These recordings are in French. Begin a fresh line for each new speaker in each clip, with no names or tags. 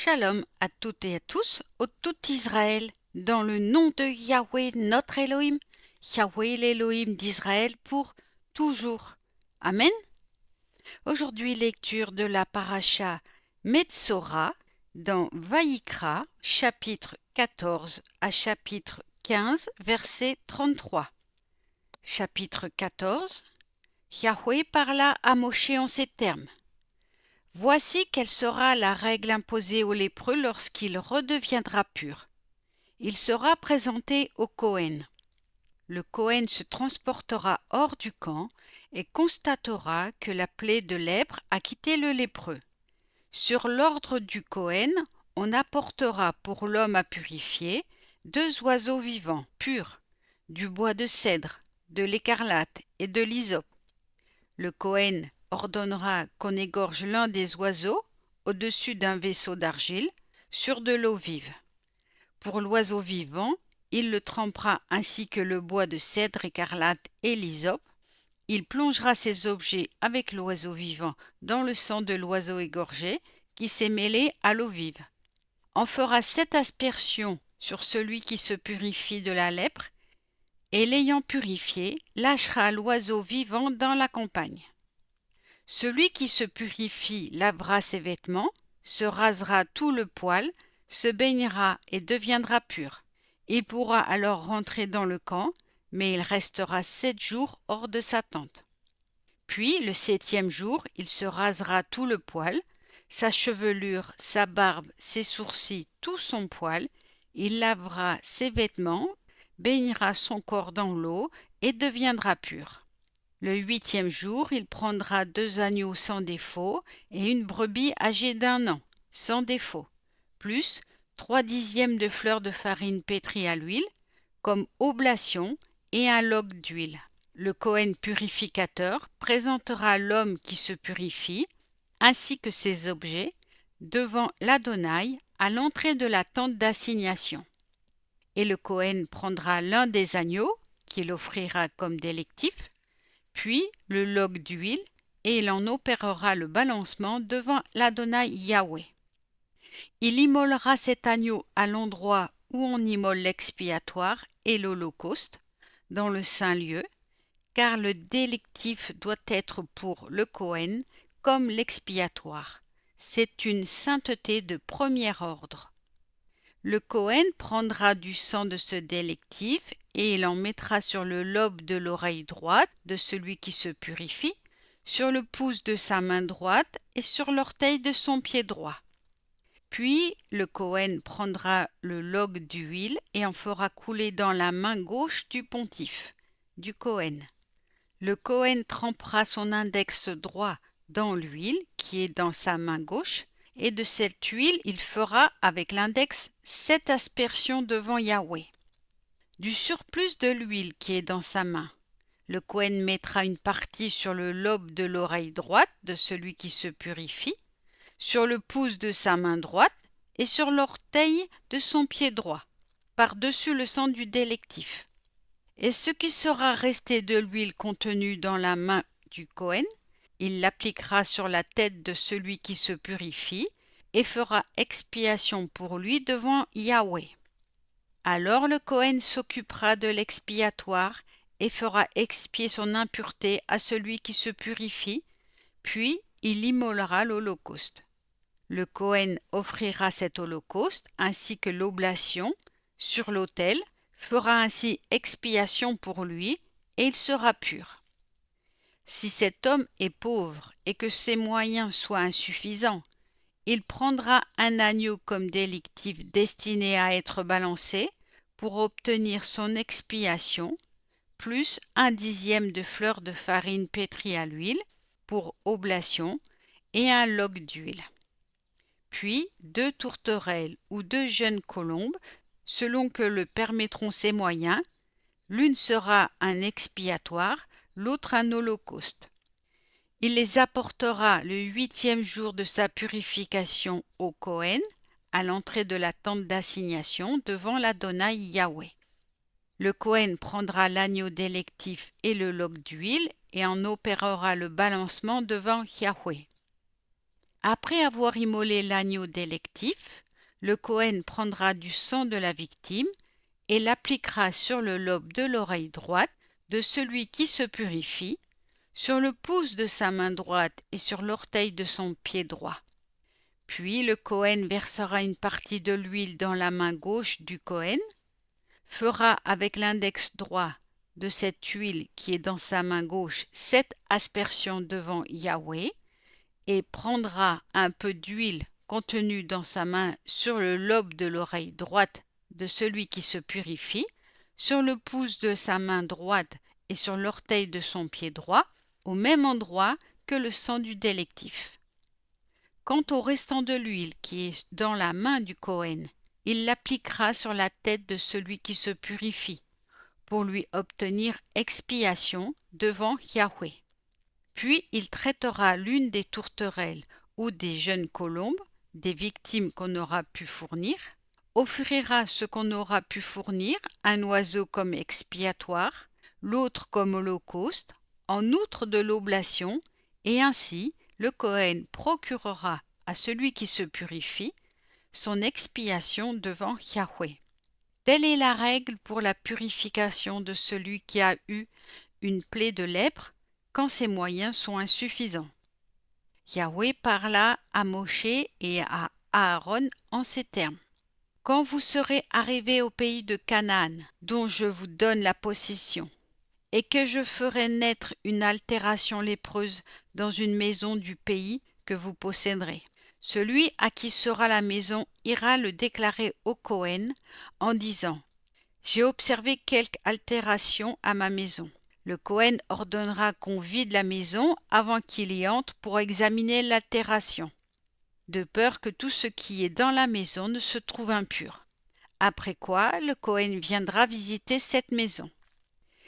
Shalom à toutes et à tous, au tout Israël, dans le nom de Yahweh notre Elohim, Yahweh l'Elohim d'Israël pour toujours. Amen. Aujourd'hui, lecture de la paracha Metzora dans Vaïkra, chapitre 14 à chapitre 15, verset 33. Chapitre 14. Yahweh parla à Moshe en ces termes. Voici quelle sera la règle imposée au lépreux lorsqu'il redeviendra pur. Il sera présenté au Kohen. Le Kohen se transportera hors du camp et constatera que la plaie de lèpre a quitté le lépreux. Sur l'ordre du Kohen, on apportera pour l'homme à purifier 2 oiseaux vivants, purs, du bois de cèdre, de l'écarlate et de l'hysope. Le Kohen ordonnera qu'on égorge l'un des oiseaux au-dessus d'un vaisseau d'argile sur de l'eau vive. Pour l'oiseau vivant, il le trempera ainsi que le bois de cèdre écarlate et l'hysope. Il plongera ces objets avec l'oiseau vivant dans le sang de l'oiseau égorgé qui s'est mêlé à l'eau vive. On fera 7 aspersions sur celui qui se purifie de la lèpre et l'ayant purifié, lâchera l'oiseau vivant dans la campagne. Celui qui se purifie lavera ses vêtements, se rasera tout le poil, se baignera et deviendra pur. Il pourra alors rentrer dans le camp, mais il restera 7 jours hors de sa tente. Puis, le 7e jour, il se rasera tout le poil, sa chevelure, sa barbe, ses sourcils, tout son poil. Il lavera ses vêtements, baignera son corps dans l'eau et deviendra pur. Le 8e jour, il prendra 2 agneaux sans défaut et une brebis âgée d'1 an, sans défaut, plus 3/10 de fleurs de farine pétrie à l'huile, comme oblation, et un log d'huile. Le Kohen purificateur présentera l'homme qui se purifie, ainsi que ses objets, devant l'Adonai à l'entrée de la tente d'assignation. Et le Kohen prendra l'un des agneaux, qu'il offrira comme délectif, puis le log d'huile, et il en opérera le balancement devant l'Adonai Yahweh. Il immolera cet agneau à l'endroit où on immole l'expiatoire et l'holocauste, dans le saint lieu, car le délectif doit être pour le Kohen comme l'expiatoire. C'est une sainteté de premier ordre. Le Kohen prendra du sang de ce délectif et il en mettra sur le lobe de l'oreille droite de celui qui se purifie, sur le pouce de sa main droite et sur l'orteil de son pied droit. Puis le Kohen prendra le log d'huile et en fera couler dans la main gauche du pontife, du Kohen. Le Kohen trempera son index droit dans l'huile qui est dans sa main gauche, et de cette huile il fera avec l'index 7 aspersions devant Yahweh. Du surplus de l'huile qui est dans sa main, le Kohen mettra une partie sur le lobe de l'oreille droite de celui qui se purifie, sur le pouce de sa main droite et sur l'orteil de son pied droit, par-dessus le sang du délectif. Et ce qui sera resté de l'huile contenue dans la main du Kohen, il l'appliquera sur la tête de celui qui se purifie et fera expiation pour lui devant Yahweh. Alors le Kohen s'occupera de l'expiatoire et fera expier son impureté à celui qui se purifie, puis il immolera l'holocauste. Le Kohen offrira cet holocauste ainsi que l'oblation sur l'autel, fera ainsi expiation pour lui, et il sera pur. Si cet homme est pauvre et que ses moyens soient insuffisants, il prendra un agneau comme délectif destiné à être balancé pour obtenir son expiation, plus 1/10 de fleurs de farine pétrie à l'huile pour oblation et un log d'huile. Puis 2 tourterelles ou 2 jeunes colombes, selon que le permettront ses moyens. L'une sera un expiatoire, l'autre un holocauste. Il les apportera le 8e jour de sa purification au Kohen, à l'entrée de la tente d'assignation devant l'Adonai Yahweh. Le Kohen prendra l'agneau délectif et le log d'huile et en opérera le balancement devant Yahweh. Après avoir immolé l'agneau délectif, le Cohen prendra du sang de la victime et l'appliquera sur le lobe de l'oreille droite de celui qui se purifie, sur le pouce de sa main droite et sur l'orteil de son pied droit. Puis le Cohen versera une partie de l'huile dans la main gauche du Cohen, fera avec l'index droit de cette huile qui est dans sa main gauche 7 aspersions devant Yahweh et prendra un peu d'huile contenue dans sa main sur le lobe de l'oreille droite de celui qui se purifie, sur le pouce de sa main droite et sur l'orteil de son pied droit, au même endroit que le sang du délectif. Quant au restant de l'huile qui est dans la main du Cohen, il l'appliquera sur la tête de celui qui se purifie, pour lui obtenir expiation devant Yahweh. Puis il traitera l'une des tourterelles ou des jeunes colombes, des victimes qu'on aura pu fournir, offrira ce qu'on aura pu fournir, un oiseau comme expiatoire, l'autre comme holocauste, en outre de l'oblation, et ainsi le Cohen procurera à celui qui se purifie son expiation devant Yahweh. Telle est la règle pour la purification de celui qui a eu une plaie de lèpre quand ses moyens sont insuffisants. Yahweh parla à Moshe et à Aaron en ces termes. Quand vous serez arrivés au pays de Canaan, dont je vous donne la possession, et que je ferai naître une altération lépreuse dans une maison du pays que vous posséderez, celui à qui sera la maison ira le déclarer au Cohen en disant « J'ai observé quelque altération à ma maison ». Le Cohen ordonnera qu'on vide la maison avant qu'il y entre pour examiner l'altération, de peur que tout ce qui est dans la maison ne se trouve impur. Après quoi, le Cohen viendra visiter cette maison.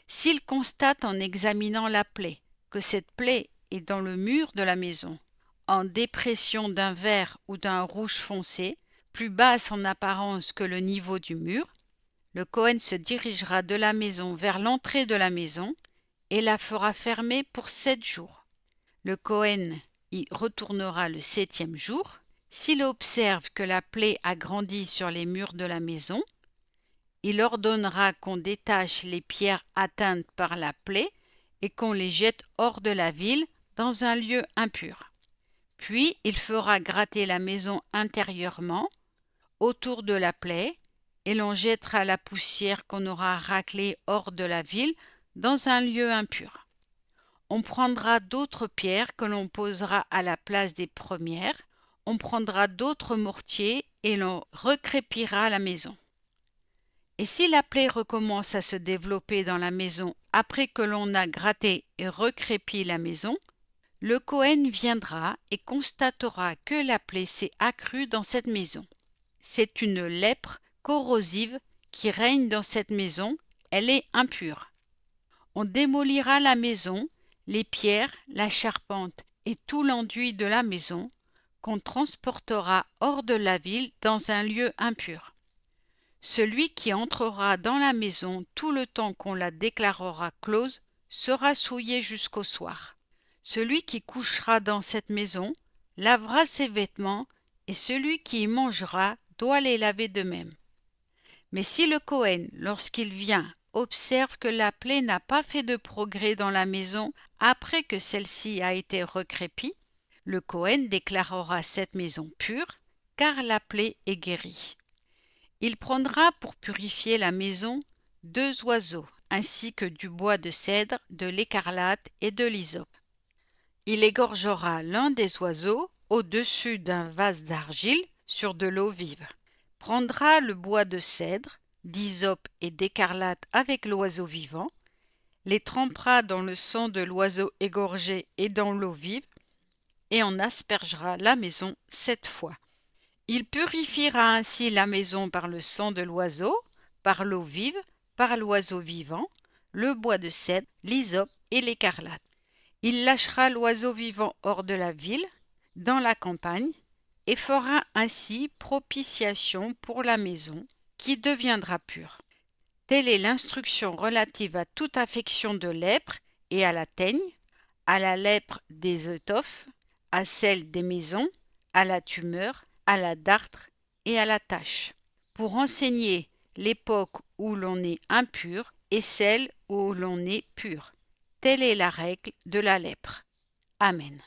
S'il constate en examinant la plaie que cette plaie est dans le mur de la maison, en dépression d'un vert ou d'un rouge foncé, plus basse en apparence que le niveau du mur, le Cohen se dirigera de la maison vers l'entrée de la maison et la fera fermer pour 7 jours. Le Cohen y retournera le 7e jour. S'il observe que la plaie a grandi sur les murs de la maison, il ordonnera qu'on détache les pierres atteintes par la plaie et qu'on les jette hors de la ville dans un lieu impur. Puis il fera gratter la maison intérieurement autour de la plaie et l'on jettera la poussière qu'on aura raclée hors de la ville dans un lieu impur. On prendra d'autres pierres que l'on posera à la place des premières, on prendra d'autres mortiers et l'on recrépira la maison. Et si la plaie recommence à se développer dans la maison après que l'on a gratté et recrépi la maison, le Cohen viendra et constatera que la plaie s'est accrue dans cette maison. C'est une lèpre corrosive qui règne dans cette maison, elle est impure. On démolira la maison, les pierres, la charpente et tout l'enduit de la maison, qu'on transportera hors de la ville dans un lieu impur. Celui qui entrera dans la maison tout le temps qu'on la déclarera close sera souillé jusqu'au soir. Celui qui couchera dans cette maison lavera ses vêtements et celui qui y mangera doit les laver de même. Mais si le Cohen, lorsqu'il vient, observe que la plaie n'a pas fait de progrès dans la maison après que celle-ci a été recrépie, le Cohen déclarera cette maison pure, car la plaie est guérie. Il prendra pour purifier la maison 2 oiseaux, ainsi que du bois de cèdre, de l'écarlate et de l'hysope. Il égorgera l'un des oiseaux au-dessus d'un vase d'argile sur de l'eau vive. Prendra le bois de cèdre, d'hysope et d'écarlate avec l'oiseau vivant, les trempera dans le sang de l'oiseau égorgé et dans l'eau vive, et en aspergera la maison 7 fois. Il purifiera ainsi la maison par le sang de l'oiseau, par l'eau vive, par l'oiseau vivant, le bois de cèdre, l'hysope et l'écarlate. Il lâchera l'oiseau vivant hors de la ville, dans la campagne, et fera ainsi propitiation pour la maison, qui deviendra pure. Telle est l'instruction relative à toute affection de lèpre et à la teigne, à la lèpre des étoffes, à celle des maisons, à la tumeur, à la dartre et à la tache, pour enseigner l'époque où l'on est impur et celle où l'on est pur. Telle est la règle de la lèpre. Amen.